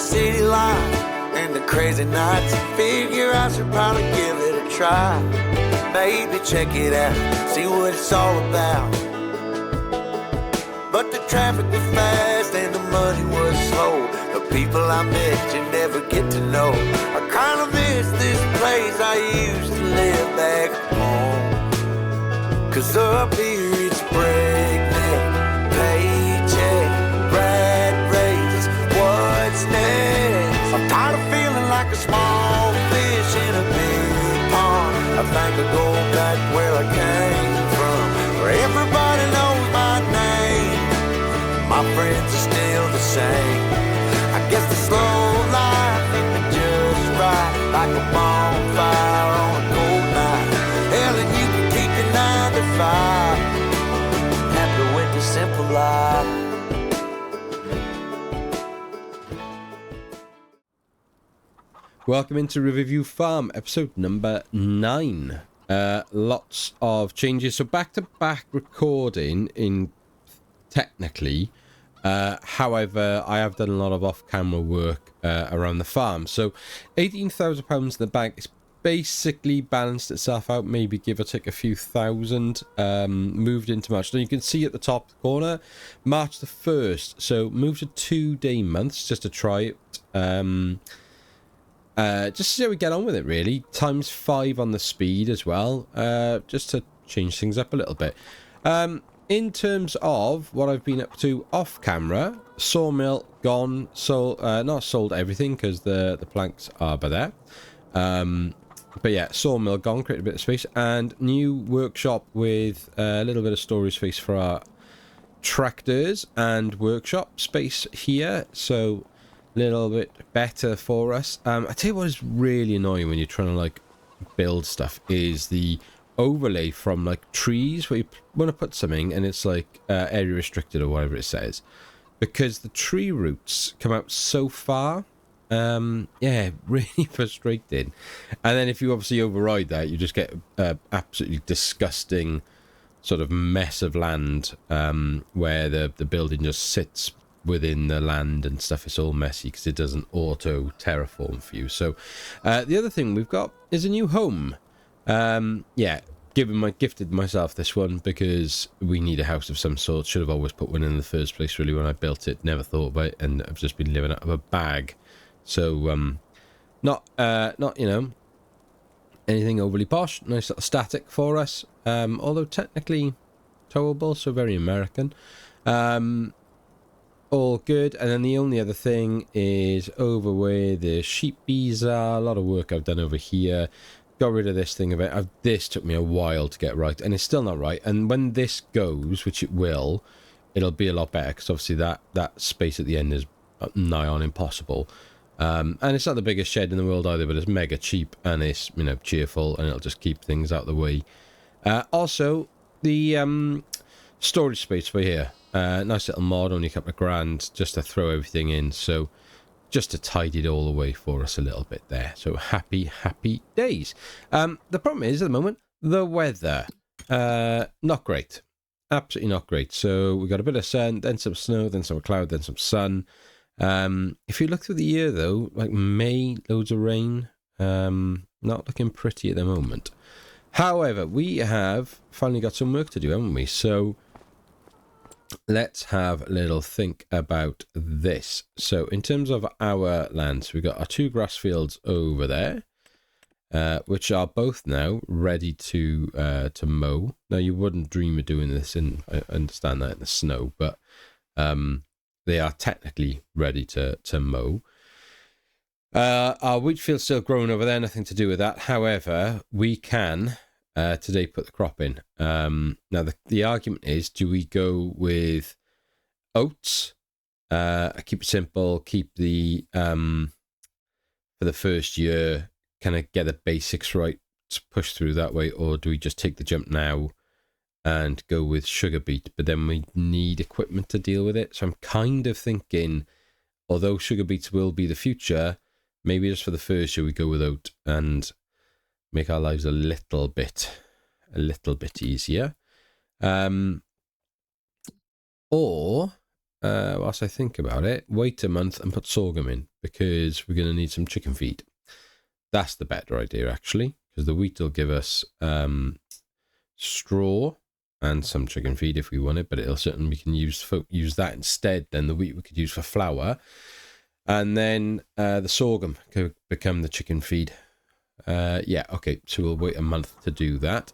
city life and the crazy nights. Figure I should probably give it a try. Maybe check it out, see what it's all about. But the traffic was fast and the money was slow. The people I met you never get to know. I kinda miss this place I used to live back home. Cause up here it's breakneck, paycheck, rat race, what's next? I'm tired of feeling like a small fish in a big pond. I think I'll go back where I came from, where everybody knows my name. My friends are still the same. I guess the slow life hit me just right, like a bonfire on a cold night. Hell, and you can keep your 9 to 5. Happy with the simple life. Welcome into Riverview Farm, episode number 9. Lots of changes. So back-to-back recording in technically. However, I have done a lot of off-camera work around the farm. So £18,000 in the bank is basically balanced itself out, maybe give or take a few thousand. Moved into March. Now you can see at the top corner, March the 1st. So moved to 2-day months just to try it. Just to see how we get on with it, really. Times 5 on the speed as well, just to change things up a little bit. In terms of what I've been up to off camera, sawmill gone, not sold everything because the planks are by there. But yeah, sawmill gone, create a bit of space, and new workshop with a little bit of storage space for our tractors and workshop space here. So little bit better for us. I tell you what is really annoying when you're trying to like build stuff is the overlay from like trees where you want to put something and it's like area restricted or whatever it says, because the tree roots come out so far. Yeah, really frustrating. And then if you obviously override that, you just get absolutely disgusting sort of mess of land where the building just sits within the land and stuff. It's all messy because it doesn't auto terraform for you. So the other thing we've got is a new home. Yeah, gifted myself this one because we need a house of some sort. Should have always put one in the first place, really, when I built it. Never thought about it, and I've just been living out of a bag. So not you know, anything overly posh. Nice little static for us, although technically towable, so very American. All good. And then the only other thing is over where the sheep bees are. A lot of work I've done over here. Got rid of this thing of it. This took me a while to get right, and it's still not right. And when this goes, which it will, it'll be a lot better, because obviously that space at the end is nigh on impossible. And it's not the biggest shed in the world either, but it's mega cheap, and it's, you know, cheerful, and it'll just keep things out of the way. Also, the storage space for here. Nice little mod, only a couple of grand, just to throw everything in. So just to tidy it all away for us a little bit there. So happy days. The problem is, at the moment, the weather. Not great. Absolutely not great. So we got a bit of sun, then some snow, then some cloud, then some sun. If you look through the year, though, like May, loads of rain. Not looking pretty at the moment. However, we have finally got some work to do, haven't we? So let's have a little think about this. So in terms of our lands, we've got our 2 grass fields over there, which are both now ready to mow. Now, you wouldn't dream of doing this, and I understand that, in the snow, but they are technically ready to mow. Our wheat field's still growing over there, nothing to do with that. However, we can today put the crop in. Now the argument is, do we go with oats, keep it simple, keep the for the first year, kind of get the basics right, to push through that way, or do we just take the jump now and go with sugar beet? But then we need equipment to deal with it. So I'm kind of thinking, although sugar beets will be the future, maybe just for the first year we go with oat and make our lives a little bit easier. Or whilst I think about it, wait a month and put sorghum in, because we're going to need some chicken feed. That's the better idea, actually, because the wheat will give us straw and some chicken feed if we want it, but it'll certainly, we can use that instead. Then the wheat we could use for flour, and then the sorghum could become the chicken feed. Yeah, okay, so we'll wait a month to do that.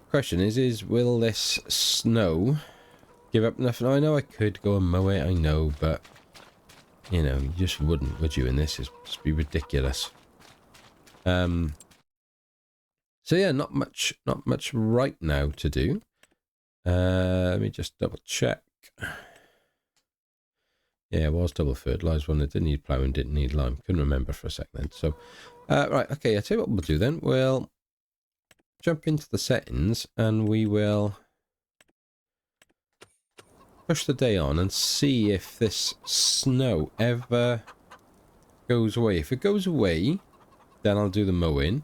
Question is will this snow give up enough? I know I could go and mow it, I know, but you know, you just wouldn't, would you? And this is just be ridiculous. So yeah, not much right now to do. Let me just double check. Yeah, it was double fertilized one. It didn't need ploughing, didn't need lime. Couldn't remember for a second then. So, right, okay, I'll tell you what we'll do then. We'll jump into the settings and we will push the day on and see if this snow ever goes away. If it goes away, then I'll do the mowing.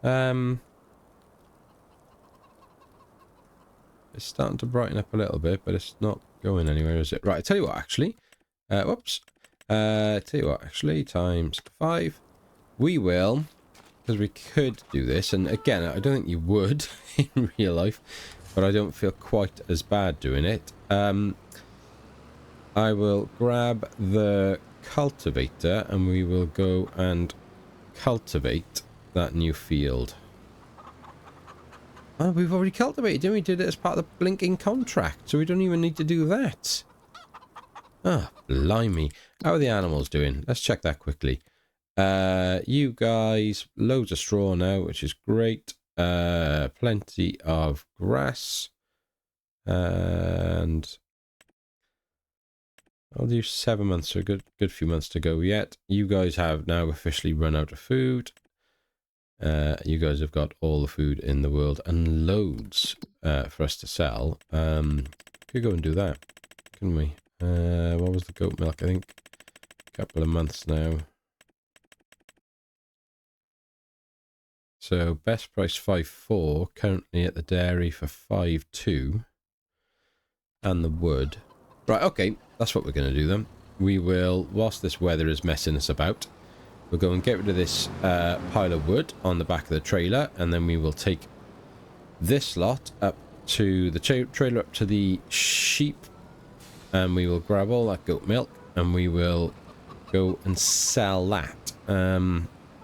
It's starting to brighten up a little bit, but it's not going anywhere, is it? Right, I tell you what, actually. Whoops. Tell you what, actually, times 5. We will, because we could do this, and again, I don't think you would in real life, but I don't feel quite as bad doing it. I will grab the cultivator, and we will go and cultivate that new field. Oh, we've already cultivated, didn't we? Did it as part of the blinking contract, so we don't even need to do that. Ah, blimey. How are the animals doing? Let's check that quickly. You guys, loads of straw now, which is great. Plenty of grass. And I'll do 7 months, so a good few months to go yet. You guys have now officially run out of food. You guys have got all the food in the world and loads for us to sell. Could go and do that, couldn't we? What was the goat milk? I think a couple of months now. So best price 5.4, currently at the dairy for 5.2, and the wood. Right, okay, that's what we're going to do then. We will, whilst this weather is messing us about, we'll go and get rid of this pile of wood on the back of the trailer, and then we will take this lot up to the trailer, up to the sheep, and we will grab all that goat milk, and we will go and sell that.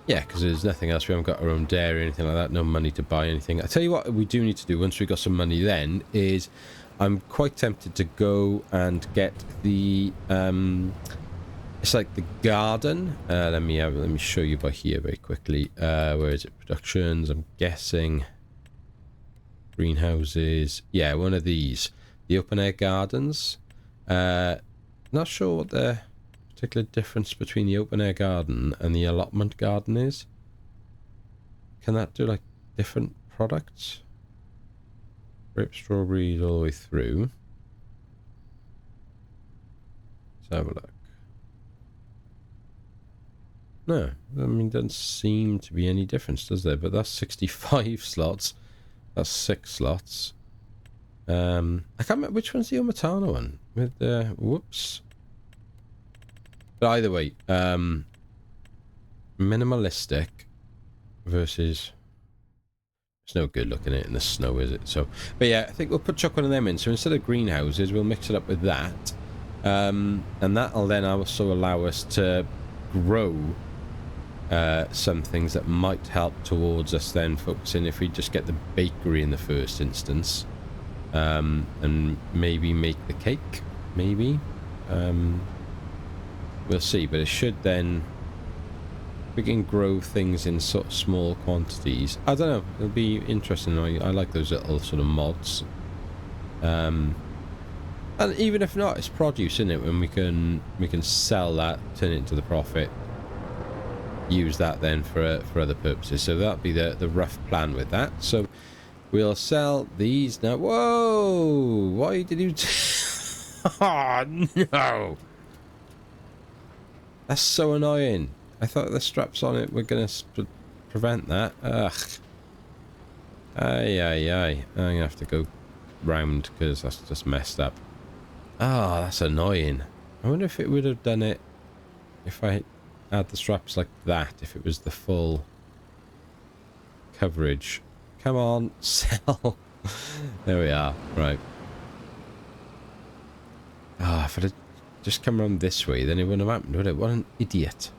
Yeah, because there's nothing else. We haven't got our own dairy or anything like that. No money to buy anything. I tell you what we do need to do once we've got some money then is I'm quite tempted to go and get the... it's like the garden. Let me show you by here very quickly. Where is it? Productions. I'm guessing greenhouses. Yeah, one of these. The open air gardens. Not sure what the particular difference between the open air garden and the allotment garden is. Can that do like different products? Grape, strawberries all the way through. Let's have a look. No, I mean, doesn't seem to be any difference, does there? But that's 65 slots. That's 6 slots. I can't remember which one's the Omatana one. With the whoops. But either way, minimalistic versus. It's no good looking at it in the snow, is it? So, but yeah, I think we'll put chuck one of them in. So instead of greenhouses, we'll mix it up with that, and that'll then also allow us to grow some things that might help towards us then focusing if we just get the bakery in the first instance, and maybe make the cake, maybe. We'll see, but it should then we can grow things in sort of small quantities. I don't know, it'll be interesting. I like those little sort of mods, and even if not, it's produce, isn't it? When we can sell that, turn it into the profit, use that then for other purposes. So that'll be the rough plan with that. So we'll sell these now. Whoa, why did you oh no, that's so annoying. I thought the straps on it were gonna prevent that. Ugh. I'm gonna have to go round because that's just messed up. Ah, that's annoying. I wonder if it would have done it if I had the straps like that, if it was the full coverage. Come on, sell. There we are. Right. Ah, if it had just come around this way, then it wouldn't have happened, would it? What an idiot.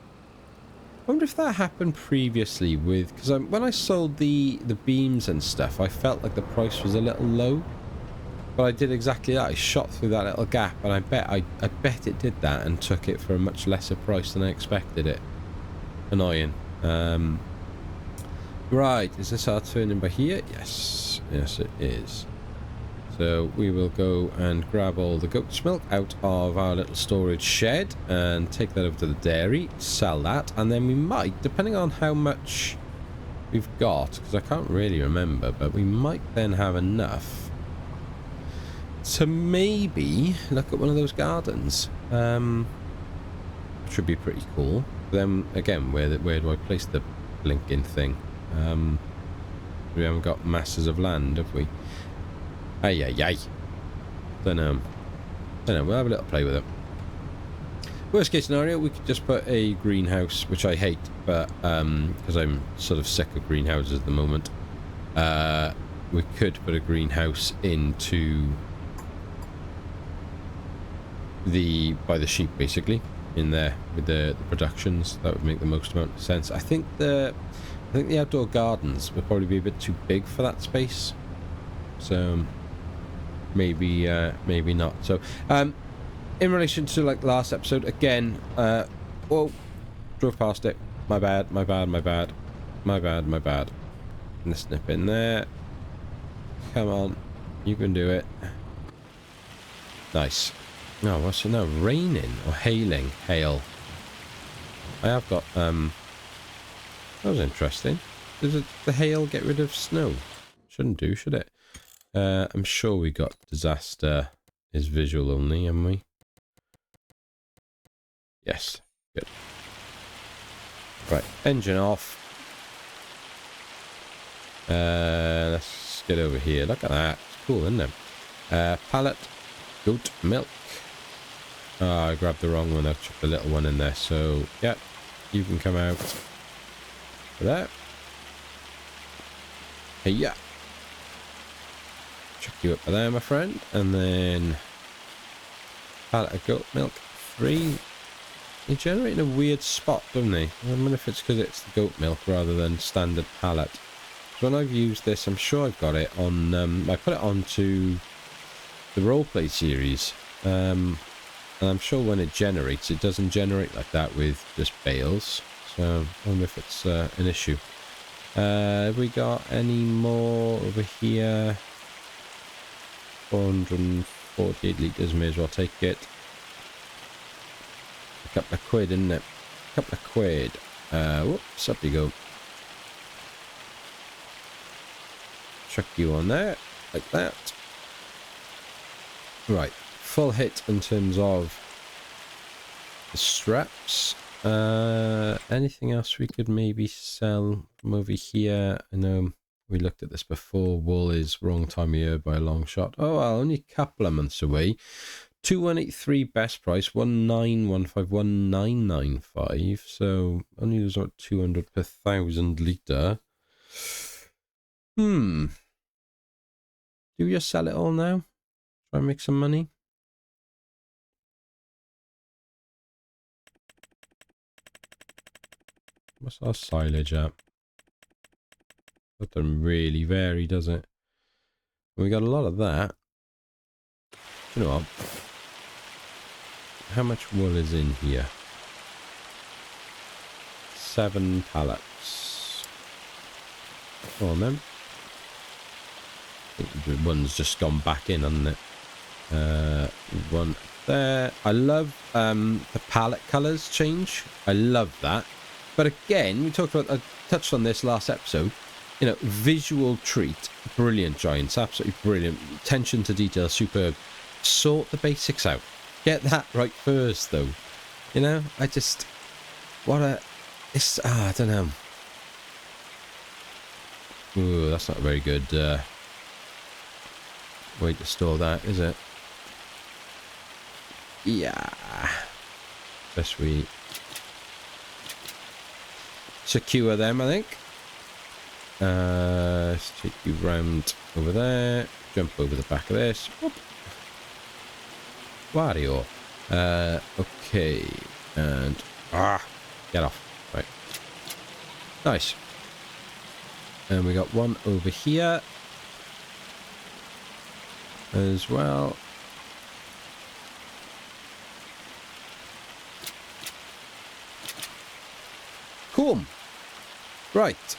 I wonder if that happened previously with... Because when I sold the beams and stuff, I felt like the price was a little low. But I did exactly that. I shot through that little gap, and I bet it did that and took it for a much lesser price than I expected it. Annoying. Right, is this our turn in by here? Yes. Yes, it is. So we will go and grab all the goat's milk out of our little storage shed and take that over to the dairy, sell that, and then we might, depending on how much we've got, because I can't really remember, but we might then have enough to maybe look at one of those gardens. Should be pretty cool. Then again, where do I place the blinking thing? We haven't got masses of land, have we? Ay. Don't know. We'll have a little play with it. Worst case scenario, we could just put a greenhouse, which I hate, but because I'm sort of sick of greenhouses at the moment. We could put a greenhouse into by the sheep, basically, in there with the productions. That would make the most amount of sense. I think the outdoor gardens would probably be a bit too big for that space. So maybe not. So in relation to like last episode, again, whoa, drove past it. My bad. Let's snip in there. Come on, you can do it. Nice. No, what's it now? Raining or hailing? Hail. I have got that was interesting. Does the hail get rid of snow? Shouldn't do, should it? I'm sure we got disaster is visual only, haven't we? Yes. Good. Right, engine off. Let's get over here. Look at that. It's cool, isn't it? Pallet. Goat milk. Oh, I grabbed the wrong one. I chucked the little one in there. So, yeah. You can come out. For that. Hey, yeah. Chuck you up there, my friend, and then pallet of goat milk 3. They generate in a weird spot, don't they? I wonder if it's because it's the goat milk rather than standard pallet. So when I've used this, I'm sure I've got it on. I put it onto the Roleplay series, and I'm sure when it generates, it doesn't generate like that with just bales. So I wonder if it's an issue. Have we got any more over here? 448 litres, may as well take it. A couple of quid, isn't it? A couple of quid. Whoops, up you go. Chuck you on there, like that. Right, full hit in terms of the straps. Anything else we could maybe sell from over here? I know we looked at this before. Wool is wrong time of year by a long shot. Oh, well, only a couple of months away. 2183 best price, 1915, 1995. So only lose about 200 per 1,000 litre. Do we just sell it all now? Try and make some money? What's our silage at? That doesn't really vary, does it? We got a lot of that. You know what? How much wool is in here? 7 pallets. Go on then. I think one's just gone back in, hasn't it? One there. I love the palette colours change. I love that. But again, we talked about, I touched on this last episode. You know, visual treat, brilliant giants, absolutely brilliant. Attention to detail, superb. Sort the basics out. Get that right first, though. You know, I just, I don't know. Ooh, that's not a very good way to store that, is it? Yeah. Best we secure them, I think. Let's take you round over there. Jump over the back of this. Whoop. Wario. Okay. And... get off. Right. Nice. And we got one over here as well. Cool. Right.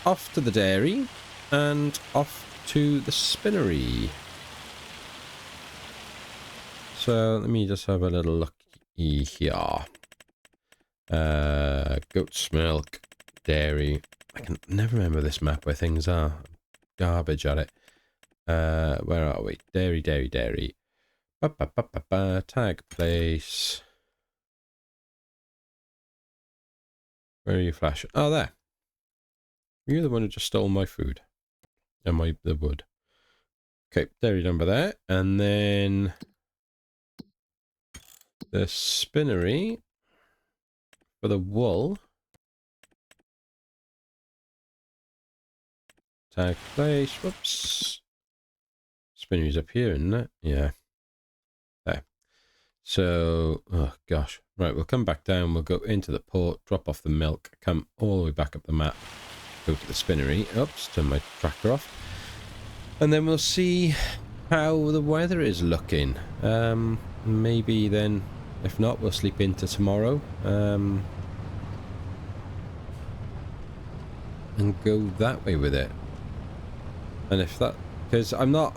Off to the dairy and off to the spinnery. So let me just have a little look here. Goat's milk, dairy. I can never remember this map where things are. Garbage at it. Where are we? Dairy, dairy, dairy. Tag place. Where are you flashing? Oh, there. You're the one who just stole my food. And the wood. Okay, dairy number there. And then the spinnery for the wool. Tag place. Whoops. Spinnery's up here, isn't it? Yeah. There. So, oh gosh. Right, we'll come back down. We'll go into the port, drop off the milk, come all the way back up the map, go to the spinnery. Oops, turn my tractor off. And then we'll see how the weather is looking. Maybe then, if not, we'll sleep into tomorrow. And go that way with it. And if that, because I know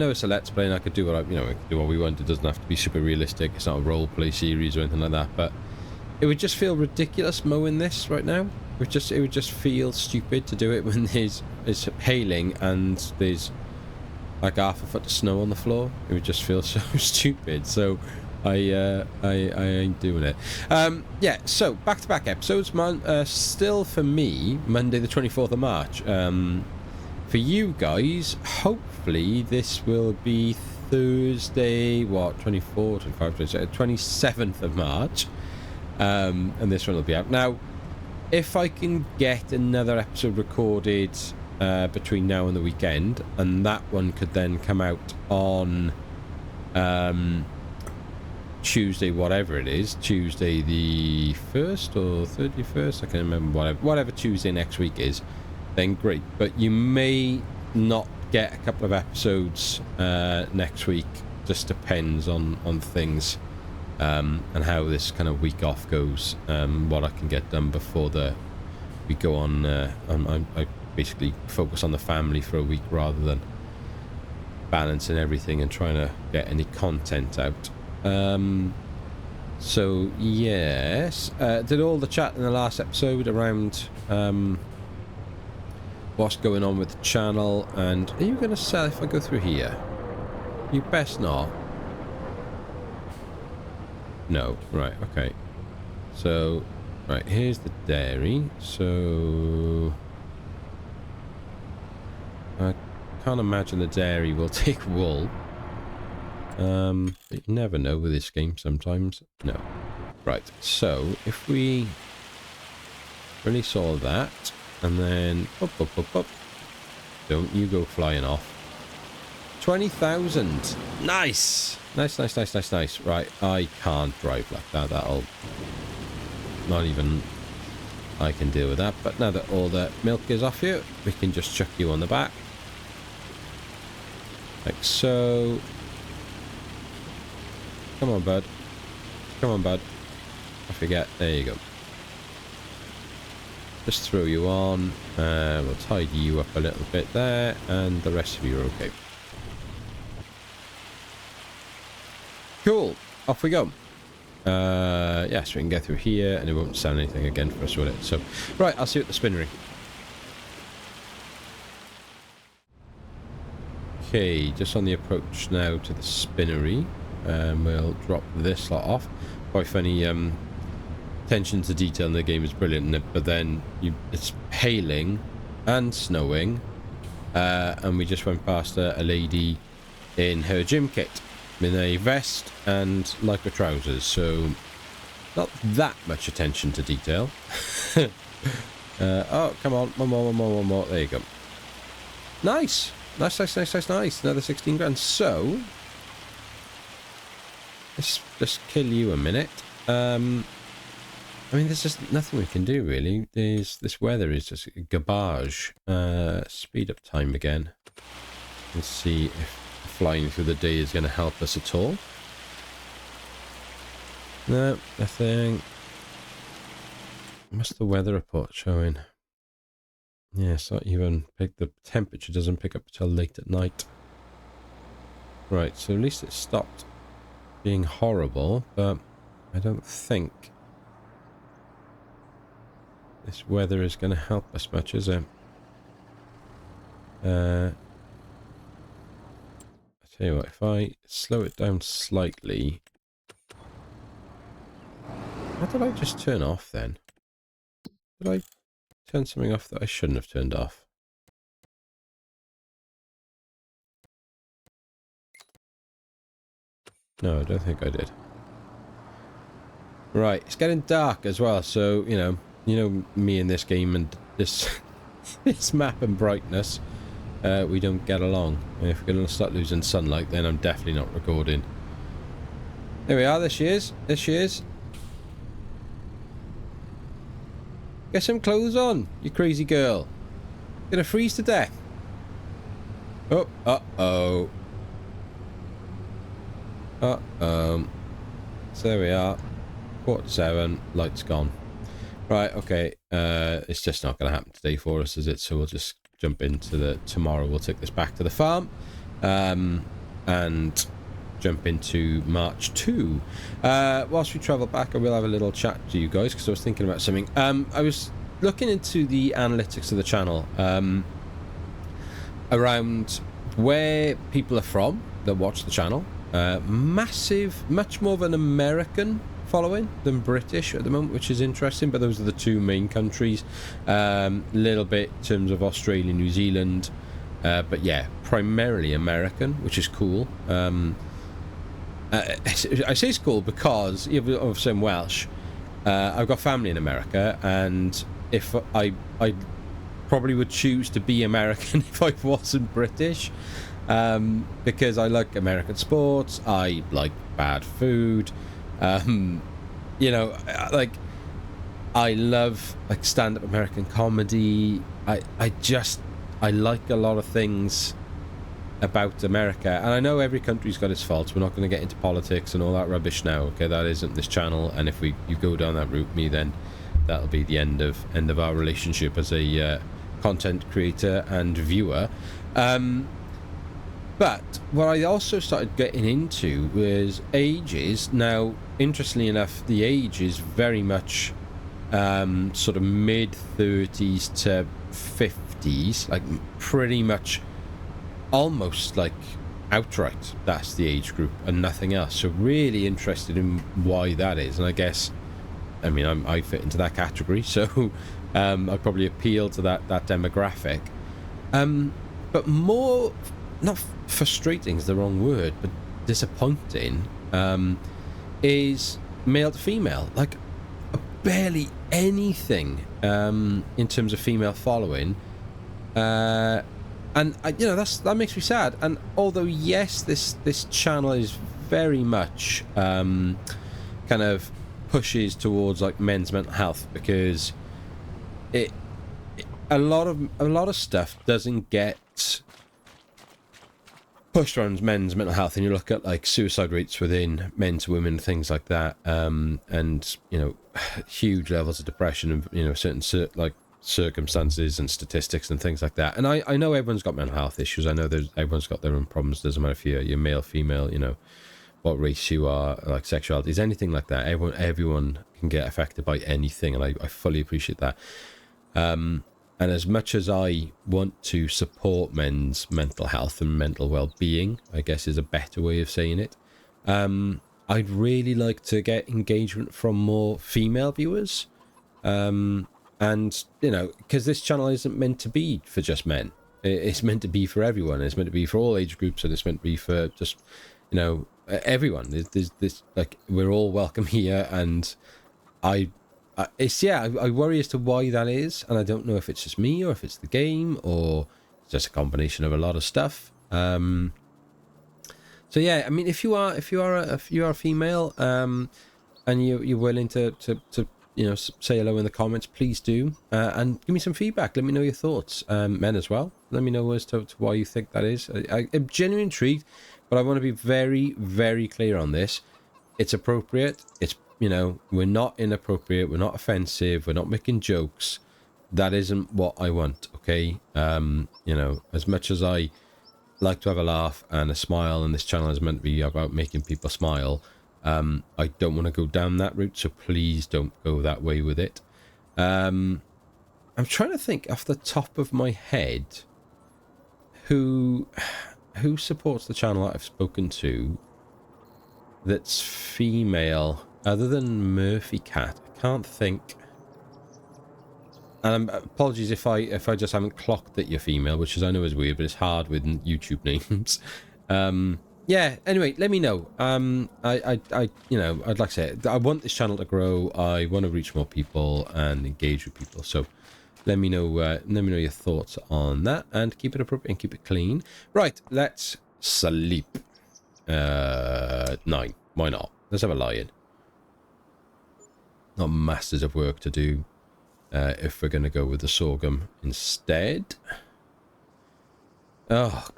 it's a let's play and I could do what I could do what we want. It doesn't have to be super realistic. It's not a role play series or anything like that. But it would just feel ridiculous mowing this right now. It would just feel stupid to do it when it's hailing and there's like half a foot of snow on the floor. It would just feel so stupid. So I ain't doing it. Yeah. So back-to-back episodes, man. Still for me, Monday the 24th of March. For you guys, hopefully this will be Thursday, what, 24, 25, 26, 27th of March. And this one will be out. Now, if I can get another episode recorded between now and the weekend, and that one could then come out on Tuesday, whatever it is, Tuesday the 1st or 31st, I can't remember, whatever Tuesday next week is, then great. But you may not get a couple of episodes next week. Just depends on things and how this kind of week off goes. What I can get done before we go on. I basically focus on the family for a week rather than balancing everything and trying to get any content out. So yes, did all the chat in the last episode around what's going on with the channel. And are you going to sell if I go through here? You best not. No. Right, okay. So, right, here's the dairy. So I can't imagine the dairy will take wool. But you never know with this game sometimes. No. Right, so if we release all that, and then up. Don't you go flying off. 20,000. Nice. Nice. Right, I can't drive like that. That'll not even I can deal with that. But now that all the milk is off you, we can just chuck you on the back. Like so. Come on, bud. I forget. There you go. Just throw you on. We'll tidy you up a little bit there, and the rest of you are okay. Cool. Off we go. Yeah, so we can get through here, and it won't sound anything again for us, will it? So, right, I'll see you at the spinnery. Okay, just on the approach now to the spinnery. We'll drop this lot off. Quite funny. Attention to detail in the game is brilliant, but then it's hailing and snowing. And we just went past a lady in her gym kit in a vest and lycra trousers, so not that much attention to detail. Oh, come on, one more. There you go. Nice. Another 16 grand. So let's just kill you a minute. I mean, there's just nothing we can do really. This weather is just garbage. Speed up time again. Let's see if flying through the day is going to help us at all. No, nothing. What's the weather report showing? Yeah, it's not even the temperature doesn't pick up until late at night. Right, so at least it stopped being horrible, but I don't think this weather is going to help us much, is it? I tell you what, if I slow it down slightly... What did I just turn off then? Did I turn something off that I shouldn't have turned off? No, I don't think I did. Right, it's getting dark as well, so, you know me in this game and this this map and brightness, we don't get along. If we're going to start losing sunlight, then I'm definitely not recording. There we are, there she is. Get some clothes on, you crazy girl. Gonna freeze to death. Oh, uh-oh. So there we are. 7:15, lights gone. Right, okay. It's just not gonna happen today for us, is it? So we'll just jump into the... Tomorrow we'll take this back to the farm. And jump into March 2. Whilst we travel back, I will have a little chat to you guys, because I was thinking about something. I was looking into the analytics of the channel, around where people are from that watch the channel. Massive, much more of an American following than British at the moment, which is interesting, but those are the two main countries. Little bit in terms of Australia, New Zealand, but yeah, primarily American, which is cool. I say it's cool because of some Welsh. I've got family in America, and if I probably would choose to be American if I wasn't British, because I like American sports, I like bad food, you know, like I love like stand-up American comedy. I like a lot of things about America, and I know every country's got its faults. We're not going to get into politics and all that rubbish now, okay? That isn't this channel, and if you go down that route, then that'll be the end of our relationship as a content creator and viewer. But what I also started getting into was ages. Now, interestingly enough, the age is very much sort of mid-30s to 50s, like pretty much almost like outright that's the age group and nothing else. So really interested in why that is, and I guess, I mean, I fit into that category, so I probably appeal to that demographic. But more, not frustrating is the wrong word, but disappointing, is male to female. Like barely anything in terms of female following. And you know, that makes me sad. And although yes, this channel is very much kind of pushes towards like men's mental health, because a lot of stuff doesn't get pushed around men's mental health, and you look at like suicide rates within men to women, things like that, and you know, huge levels of depression, and you know, certain like circumstances and statistics and things like that. And I know everyone's got mental health issues. I know everyone's got their own problems. Doesn't matter if you're male, female, you know, what race you are, like sexualities, anything like that. Everyone can get affected by anything, and I fully appreciate that. And as much as I want to support men's mental health and mental well-being, I guess is a better way of saying it, I'd really like to get engagement from more female viewers. And, you know, because this channel isn't meant to be for just men. It's meant to be for everyone. It's meant to be for all age groups, and it's meant to be for just, you know, everyone. There's this, like, we're all welcome here, and I worry as to why that is, and I don't know if it's just me or if it's the game or just a combination of a lot of stuff. So yeah, I mean, if you are a female, and you're willing to you know, say hello in the comments, please do, and give me some feedback. Let me know your thoughts. Men as well, let me know as to why you think that is. I'm genuinely intrigued, but I want to be very, very clear on this. It's appropriate. It's, you know, we're not inappropriate. We're not offensive. We're not making jokes. That isn't what I want. Okay. You know, as much as I like to have a laugh and a smile, and this channel is meant to be about making people smile, I don't want to go down that route, so please don't go that way with it. I'm trying to think off the top of my head who supports the channel that I've spoken to that's female other than Murphy Cat. I can't think. And apologies if I just haven't clocked that you're female, which is, I know is weird, but it's hard with YouTube names. Yeah, anyway, let me know. I you know, I'd like to say, I want this channel to grow. I want to reach more people and engage with people. So let me know your thoughts on that, and keep it appropriate and keep it clean. Right, let's sleep. 9. Why not? Let's have a lie-in. Not masses of work to do. If we're going to go with the sorghum instead. Oh,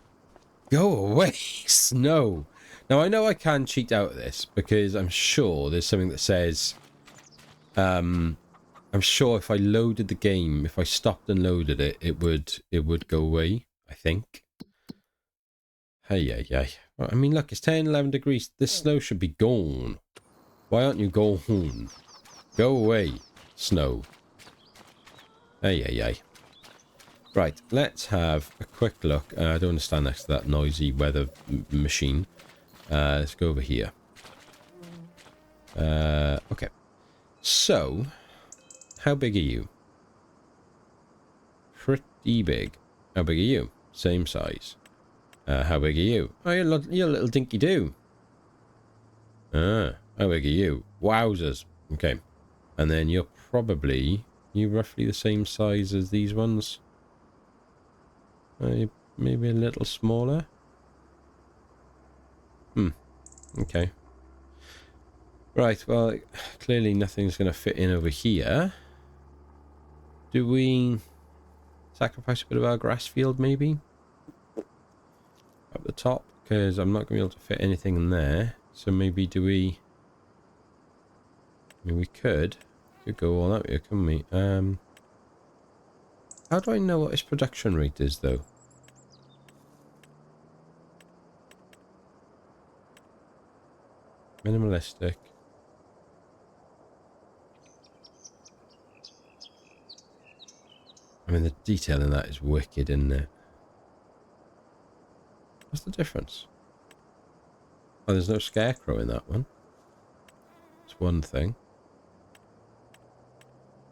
go away, snow. Now, I know I can cheat out of this, because I'm sure there's something that says, I'm sure if I loaded the game, if I stopped and loaded it, it would go away, I think. Hey. Well, I mean, look, it's 10, 11 degrees. This snow should be gone. Why aren't you gone? Go away, snow. Hey. Right, let's have a quick look. I don't want to stand next to that noisy weather machine. Let's go over here. Okay. So, how big are you? Pretty big. How big are you? Same size. How big are you? Oh, you're a little dinky-doo. How big are you? Wowzers. Okay. And then you're probably... You roughly the same size as these ones? Maybe a little smaller? Okay. Right, well, clearly nothing's going to fit in over here. Do we sacrifice a bit of our grass field, maybe? Up the top? Because I'm not going to be able to fit anything in there. So maybe do we... I mean, we could go all that way, couldn't we? How do I know what its production rate is, though? Minimalistic. I mean, the detail in that is wicked, isn't it? What's the difference? Oh, there's no scarecrow in that one. That's one thing.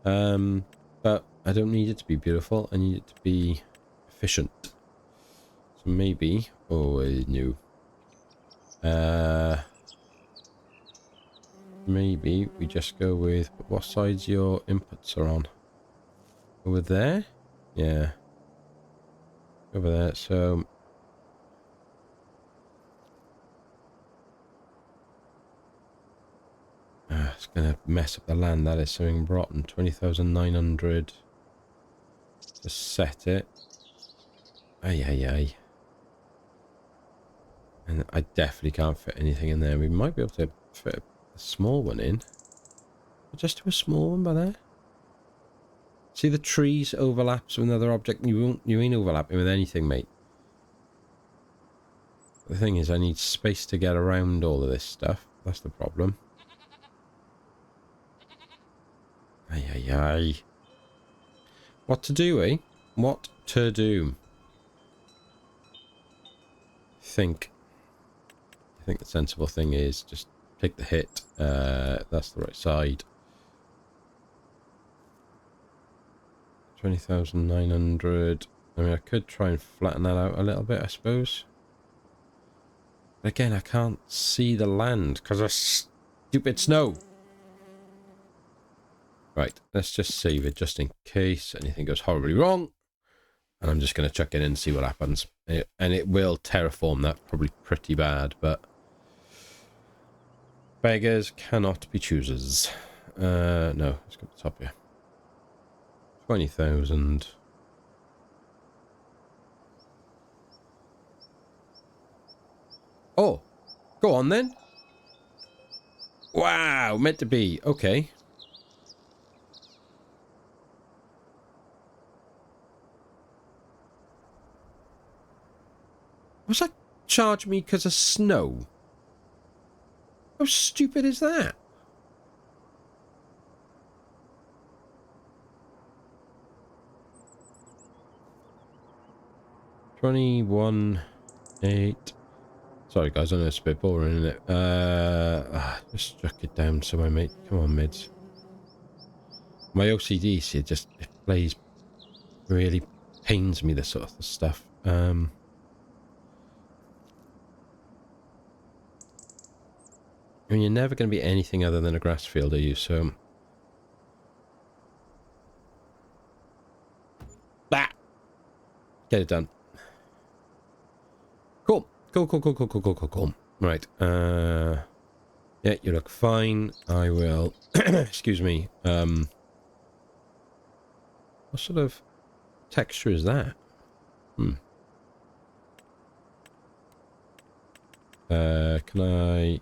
But I don't need it to be beautiful. I need it to be efficient. So maybe... Oh, no. Maybe we just go with... What sides your inputs are on? Over there? Yeah. Over there, so... It's going to mess up the land. That is something rotten. 20,900 to set it. Ay. And I definitely can't fit anything in there. We might be able to fit a small one in. Just do a small one by there. See, the trees overlaps with another object. You ain't overlapping with anything, mate. The thing is, I need space to get around all of this stuff. That's the problem. Ay. What to do, eh? What to do? I think the sensible thing is just take the hit. That's the right side. 20,900. I mean, I could try and flatten that out a little bit, I suppose. But again, I can't see the land because of stupid snow. Right, let's just save it just in case anything goes horribly wrong. And I'm just going to chuck it in and see what happens. And it will terraform that probably pretty bad, but beggars cannot be choosers. No, let's go to the top here. 20,000. Oh, go on then. Wow, meant to be. Okay. Was that charge me because of snow? How stupid is that? $21.8. Sorry guys, I know it's a bit boring, isn't it? Just chuck it down so my mate. Come on, mids. My OCD, see, it plays, really pains me, this sort of stuff. I mean, you're never going to be anything other than a grass field, are you? So, bah! Get it done. Cool. Cool. Right. Yeah, you look fine. I will. Excuse me. What sort of texture is that? Can I?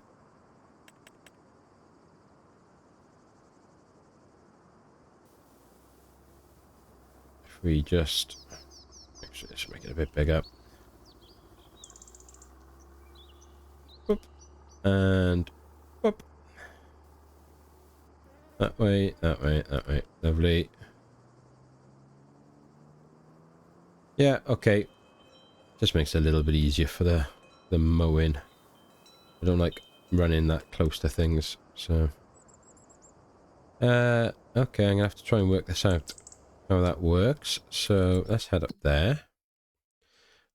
If we just actually, let's make it a bit bigger. Boop. And boop. That way. Lovely. Yeah, okay. Just makes it a little bit easier for the mowing. I don't like running that close to things, so. Okay, I'm gonna have to try and work this out, how that works. So let's head up there.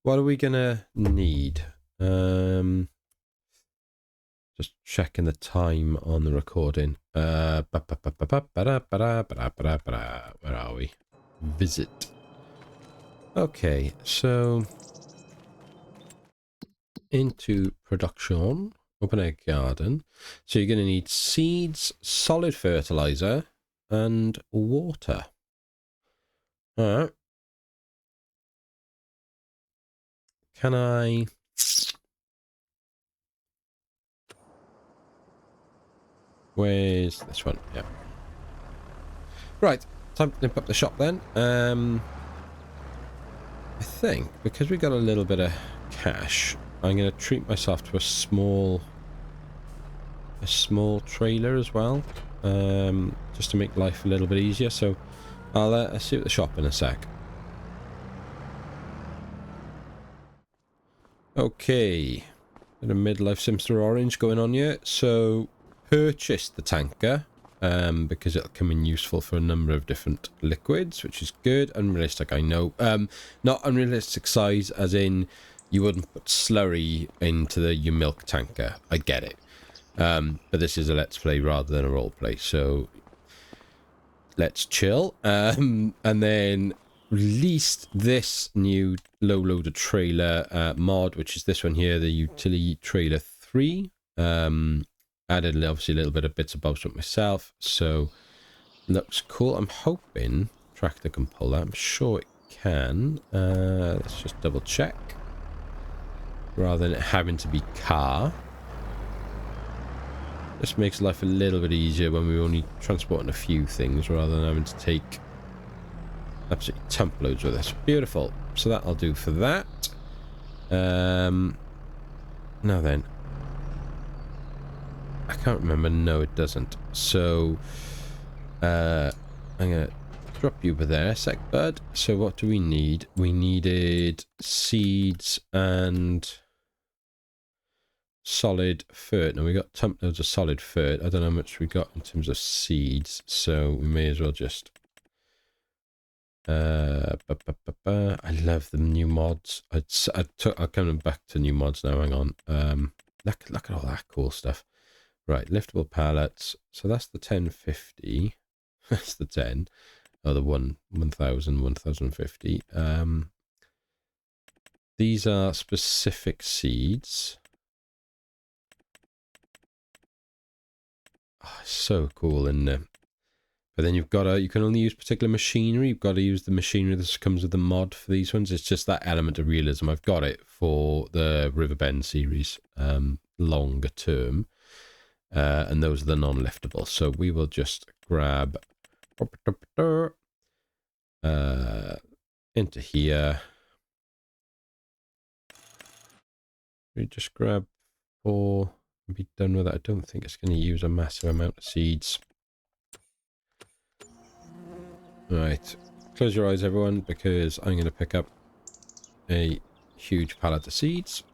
What are we gonna need? Just checking the time on the recording. Where are we? Visit. Okay, so into production, open a garden. So you're going to need seeds, solid fertilizer, and water. All right. Can I? Where's this one? Yeah. Right. Time to nip up the shop then. I think because we got a little bit of cash, I'm going to treat myself to a small trailer as well, just to make life a little bit easier. So I'll see you at the shop in a sec. Okay, bit of midlife Simster orange going on here. So purchase the tanker, because it'll come in useful for a number of different liquids, which is good. Unrealistic, I know. Not unrealistic size, as in you wouldn't put slurry into your milk tanker. I get it. But this is a let's play rather than a role play, so let's chill. And then released this new low loader trailer mod, which is this one here, the utility trailer 3. Added obviously a little bit of bits and bobs with myself, so looks cool. I'm hoping tractor can pull that. I'm sure it can. Let's just double check rather than it having to be car. This makes life a little bit easier when we're only transporting a few things rather than having to take absolutely tump loads with us. Beautiful. So that'll do for that. Now then, I can't remember. No, it doesn't. So I'm gonna drop you over there a sec, bud. So what do we need? We needed seeds and solid fert. Now we got tump loads of solid fert. I don't know how much we got in terms of seeds, so we may as well just I love the new mods. I'm coming back to new mods now. Hang on. Look at all that cool stuff. Right, liftable pallets. So that's the 1050. That's the 10. Oh, the 1000, 1050. These are specific seeds. Oh, so cool, isn't it? But then you can only use particular machinery. You've got to use the machinery that comes with the mod for these ones. It's just that element of realism. I've got it for the Riverbend series, longer term. And those are the non-liftable. So we will just grab into here. We just grab 4 and be done with it. I don't think it's going to use a massive amount of seeds. Right, close your eyes everyone, because I'm going to pick up a huge pallet of seeds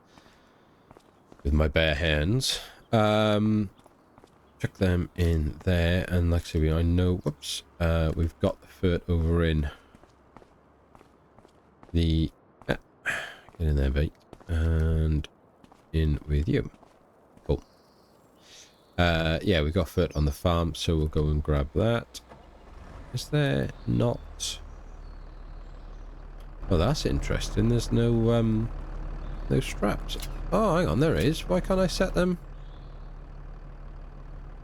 with my bare hands. Chuck them in there, and like I say, I know, whoops, we've got the fert over in the, get in there mate, and in with you. Cool. Yeah, we got fert on the farm, so we'll go and grab that. Is there not? Oh, that's interesting. There's no straps. Oh, hang on, there is. Why can't I set them?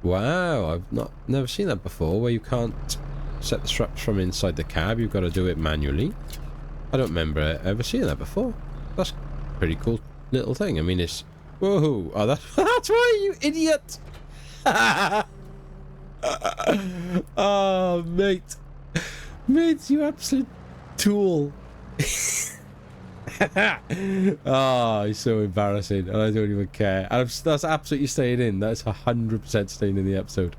Wow, I've never seen that before, where you can't set the straps from inside the cab. You've got to do it manually. I don't remember ever seeing that before. That's a pretty cool little thing. I mean, it's whoa. Oh, that's why, you idiot. Oh, mate, you absolute tool. Oh, it's so embarrassing, and I don't even care. And that's absolutely staying in. That's 100% staying in the episode.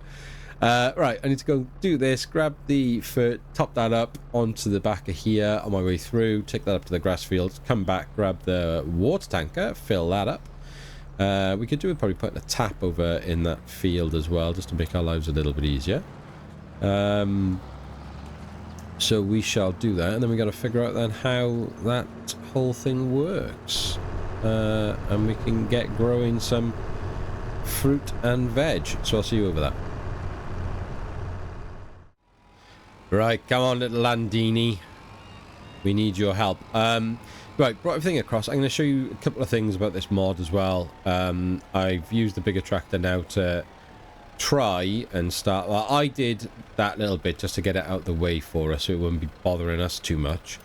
Right, I need to go do this. Grab the fert, top that up onto the back of here on my way through. Take that up to the grass field. Come back, grab the water tanker, fill that up. We could do it probably putting a tap over in that field as well, just to make our lives a little bit easier. So we shall do that, and then we got to figure out then how that whole thing works, and we can get growing some fruit and veg. So I'll see you over there. Right, come on, little Landini. We need your help. Right, brought everything across. I'm going to show you a couple of things about this mod as well. I've used the bigger tractor now to try and start. Well, I did that little bit just to get it out the way for us, so it wouldn't be bothering us too much.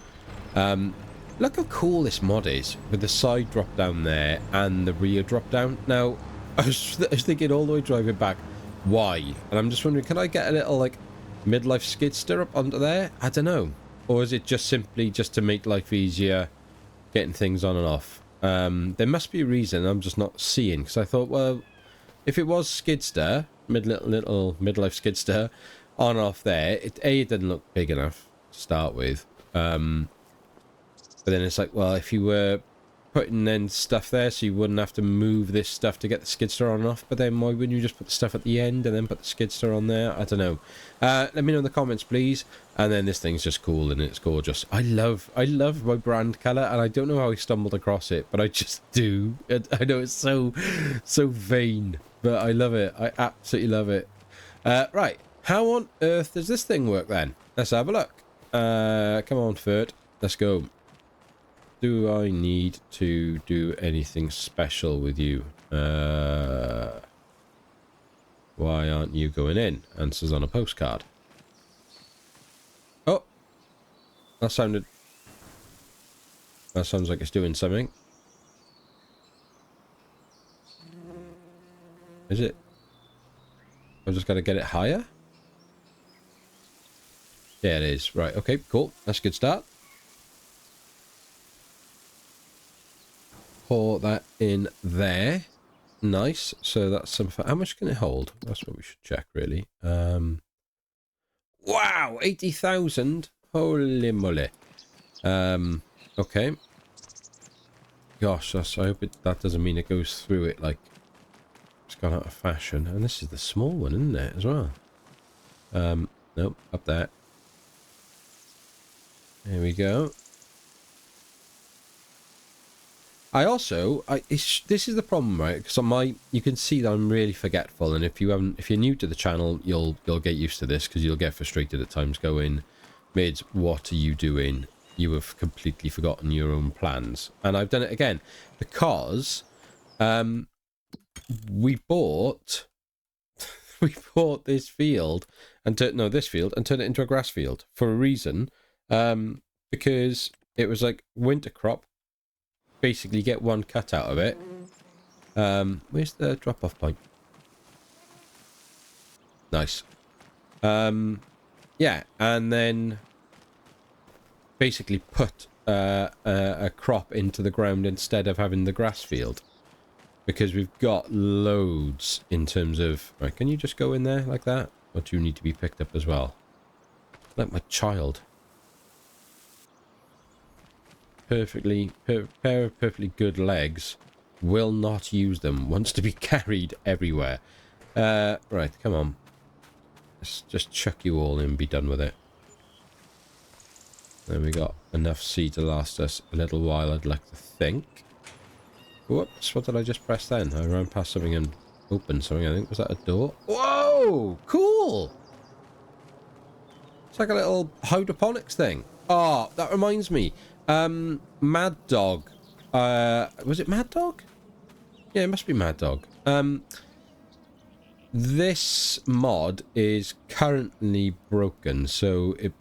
Look how cool this mod is, with the side drop down there and the rear drop down. Now, I was thinking all the way driving back, why? And I'm just wondering, can I get a little like midlife skid steer up onto there? I don't know. Or is it just simply just to make life easier getting things on and off? There must be a reason I'm just not seeing, because I thought, well, if it was skidster, little midlife skidster on and off there, it didn't look big enough to start with. But then it's like, well, if you were putting then stuff there so you wouldn't have to move this stuff to get the skidster on and off, but then why wouldn't you just put the stuff at the end and then put the skidster on there? I don't know. Let me know in the comments, please. And then this thing's just cool and it's gorgeous. I love my brand colour, and I don't know how I stumbled across it, but I just do. I know it's so vain, but I love it. I absolutely love it. Right, how on earth does this thing work then? Let's have a look. Come on, Fert, let's go. Do I need to do anything special with you? Why aren't you going in? Answers on a postcard. Oh, that sounds like it's doing something. Is it? I've just got to get it higher? Yeah, it is. Right, okay, cool. That's a good start. Pour that in there. Nice. So that's some... How much can it hold? That's what we should check, really. Wow! 80,000? Holy moly. Okay. Gosh, I hope that doesn't mean it goes through it like it's gone out of fashion. And this is the small one, isn't it, as well? Nope, up there. There we go. I also, this is the problem, right? Because you can see that I'm really forgetful, and if you're new to the channel, you'll get used to this because you'll get frustrated at times going, "Mids, what are you doing? You have completely forgotten your own plans." And I've done it again because we bought this field and turned it into a grass field for a reason, because it was like winter crop. Basically get one cut out of it. Where's the drop-off point? Nice. Yeah, and then basically put a crop into the ground instead of having the grass field, because we've got loads in terms of... Right, can you just go in there like that? Or do you need to be picked up as well? Like my child. Pair of perfectly good legs, will not use them, wants to be carried everywhere. Right, come on. Let's just chuck you all in and be done with it. Then we got enough seed to last us a little while, I'd like to think. Whoops, what did I just press then? I ran past something and opened something, I think. Was that a door? Whoa! Cool! It's like a little hydroponics thing. Oh, that reminds me. Mad Dog. Was it Mad Dog? Yeah, it must be Mad Dog. This mod is currently broken, so it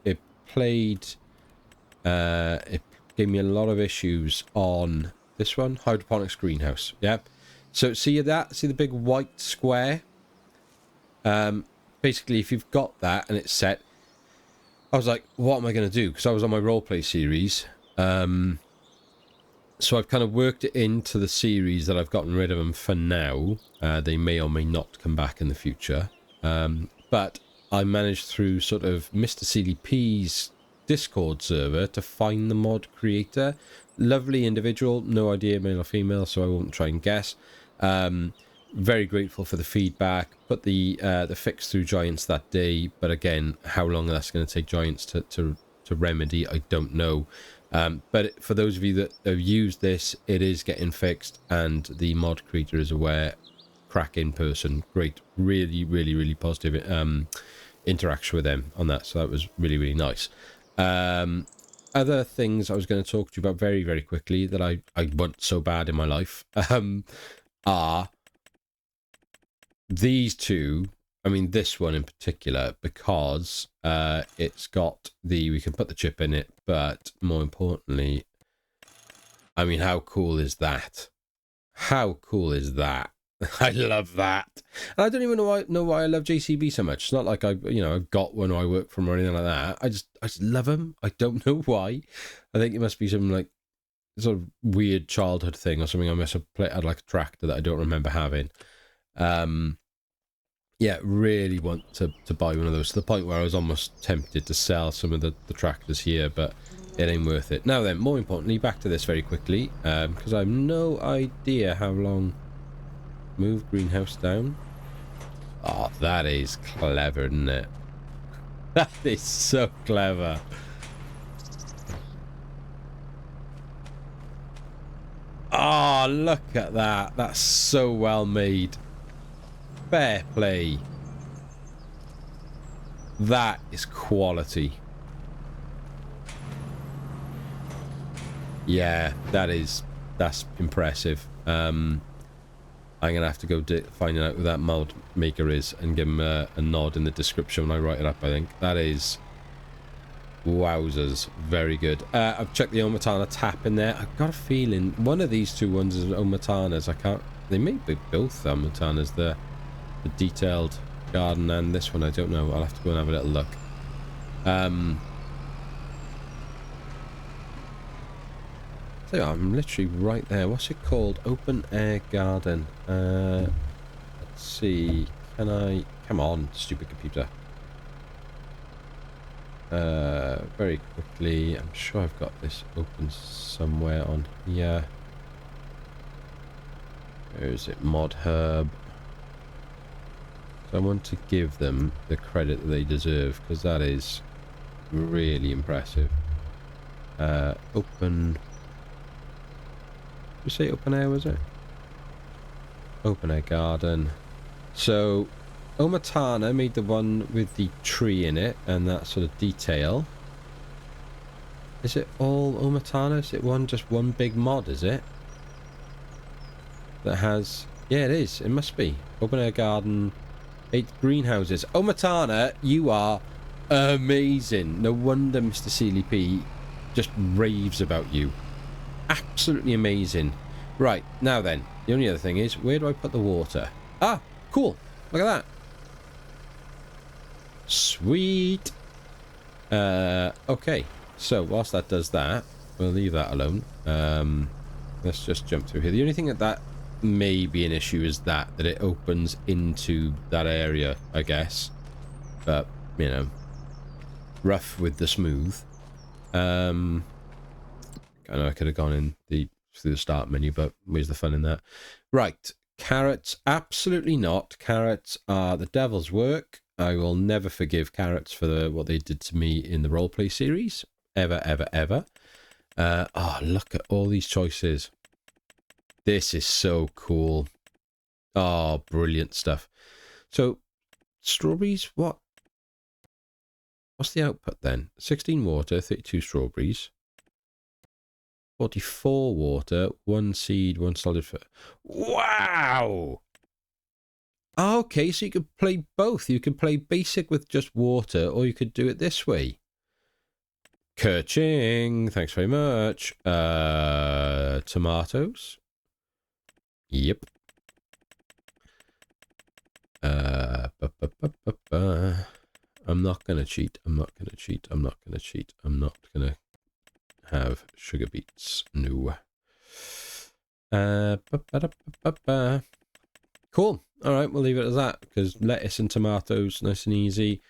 gave me a lot of issues on this one, hydroponics greenhouse. Yeah. So see that? See the big white square? Basically, if you've got that and it's set, I was like, what am I going to do? Because I was on my roleplay series. So I've kind of worked it into the series that I've gotten rid of them for now. They may or may not come back in the future. But I managed through sort of Mr. CDP's Discord server to find the mod creator. Lovely individual, no idea male or female, so I won't try and guess. Very grateful for the feedback. Put the fix through Giants that day, but again, how long that's going to take Giants to remedy, I don't know. But for those of you that have used this, it is getting fixed, and the mod creator is aware. Cracking person, great, really, really, really positive interaction with them on that. So that was really, really nice. Other things I was going to talk to you about very, very quickly that I want so bad in my life are these two. I mean, this one in particular, because it's got we can put the chip in it, but more importantly, I mean, how cool is that? How cool is that? I love that. And I don't even know why I love JCB so much. It's not like I've got one or I work from or anything like that. I just love them. I don't know why. I think it must be some like sort of weird childhood thing or something. I must have had like a tractor that I don't remember having. Yeah, really want to buy one of those, to the point where I was almost tempted to sell some of the tractors here, but it ain't worth it. Now then, more importantly, back to this very quickly, because I have no idea how long. Move greenhouse down. Oh, that is clever, isn't it? That is so clever. Oh, look at that. That's so well made. Fair play. That is quality. Yeah, that's impressive. I'm going to have to go finding out who that mod maker is and give him a nod in the description when I write it up, I think. That is... wowzers. Very good. I've checked the Omatana tap in there. I've got a feeling one of these two ones is Omatanas. I can't... They may be both Omatanas. The detailed garden and this one, I don't know. I'll have to go and have a little look. So I'm literally right there. What's it called? Open air garden. Let's see. Can I... Come on, stupid computer. Very quickly. I'm sure I've got this open somewhere on here. Where is it? Mod Hub. So I want to give them the credit that they deserve, because that is really impressive. Open... Did you say open air, was it? Open air garden. So, Omatana made the one with the tree in it and that sort of detail. Is it all Omatana? Is it just one big mod, is it? That has... Yeah, it is. It must be. Open air garden, 8 greenhouses. Omatana, you are amazing. No wonder Mr. Sealy P just raves about you. Absolutely amazing. Right, now then, the only other thing is, where do I put the water? Ah, cool. Look at that. Sweet. Okay. So, whilst that does that, we'll leave that alone. Let's just jump through here. The only thing that may be an issue is that it opens into that area, I guess. But, you know, rough with the smooth. I know I could have gone in through the start menu, but where's the fun in that? Right. Carrots, absolutely not. Carrots are the devil's work. I will never forgive carrots for what they did to me in the roleplay series. Ever, ever, ever. Oh, look at all these choices. This is so cool. Oh, brilliant stuff. So, strawberries, what? What's the output then? 16 water, 32 strawberries. 44 water, 1 seed, 1 solid food. Wow! Okay, so you could play both. You could play basic with just water, or you could do it this way. Kerching, thanks very much. Tomatoes. Yep. I'm not gonna cheat. I'm not gonna cheat. I'm not gonna cheat. I'm not gonna have sugar beets. No. Cool. All right, we'll leave it as that because lettuce and tomatoes, nice and easy.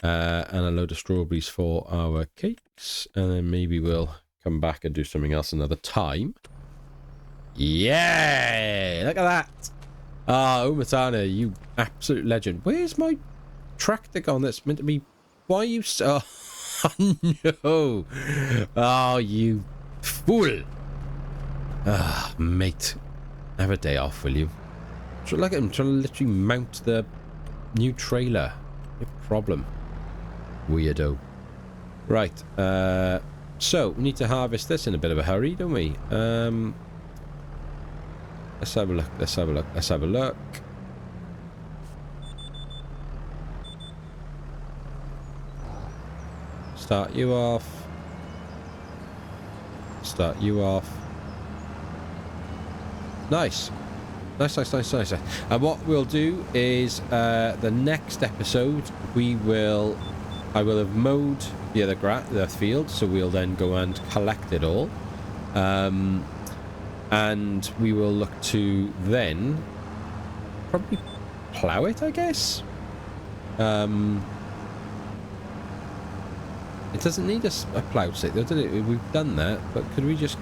And a load of strawberries for our cakes, and then maybe we'll come back and do something else another time. Yay! Look at that! Ah, Omatana, you absolute legend. Where's my tractor gone? That's meant to be... Why are you so... Oh, no! Oh, you fool! Ah, mate. Have a day off, will you? Look at him trying to literally mount the new trailer. No problem. Weirdo. Right, so we need to harvest this in a bit of a hurry, don't we? Let's have a look, let's have a look, let's have a look. Start you off. Start you off. Nice. Nice, nice, nice, nice. And what we'll do is the next episode I will have mowed the field, so we'll then go and collect it all. And we will look to then probably plough it, I guess. It doesn't need a plough stick, does it? We've done that, but could we just...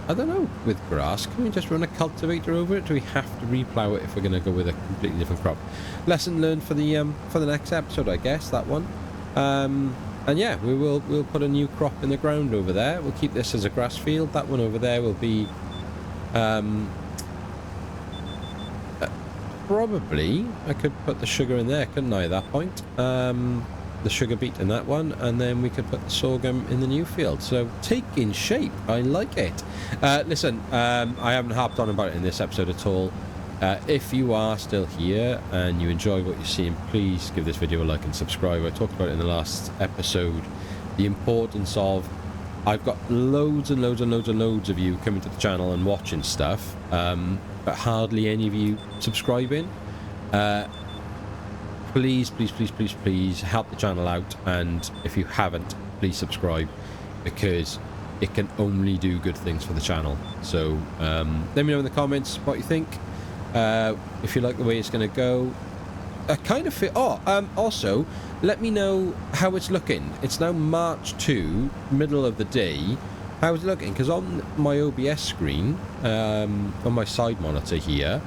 I don't know, with grass, can we just run a cultivator over it? Do we have to replow it if we're going to go with a completely different crop? Lesson learned for the next episode, I guess, that one. And yeah, we'll put a new crop in the ground over there. We'll keep this as a grass field. That one over there will be probably I could put the sugar in there, couldn't I, at that point? The sugar beet in that one, and then we could put the sorghum in the new field. So taking shape, I like it. Listen, I haven't harped on about it in this episode at all. If you are still here and you enjoy what you're seeing, please give this video a like and subscribe. I talked about it in the last episode, the importance of... I've got loads and loads and loads and loads of you coming to the channel and watching stuff, but hardly any of you subscribing. Please, please, please, please, please help the channel out, and if you haven't, please subscribe, because it can only do good things for the channell. So let me know in the comments what you think, if you like the way it's going to go. I kind of feel... also, let me know how it's looking. It's now March 2, middle of the day. How's it looking? Because on my OBS screen, on my side monitor here,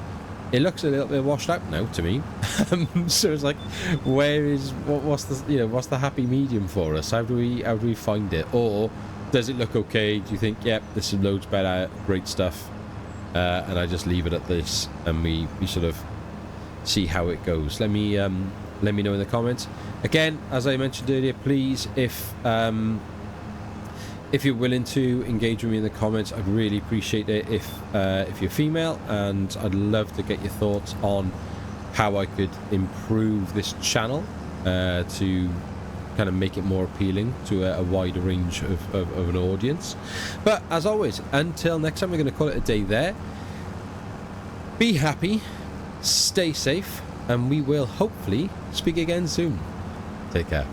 it looks a little bit washed out now to me. So it's like, what's the happy medium for us? How do we find it? Or Does it look okay? Do you think, yep, this is loads better, great stuff, and I just leave it at this, and we sort of see how it goes? Let me know in the comments. Again, as I mentioned earlier, please, if you're willing to engage with me in the comments, I'd really appreciate it. If you're female, and I'd love to get your thoughts on how I could improve this channel to kind of make it more appealing to a wider range of an audience. But as always, until next time, we're going to call it a day there. Be happy, stay safe, and we will hopefully speak again soon. Take care.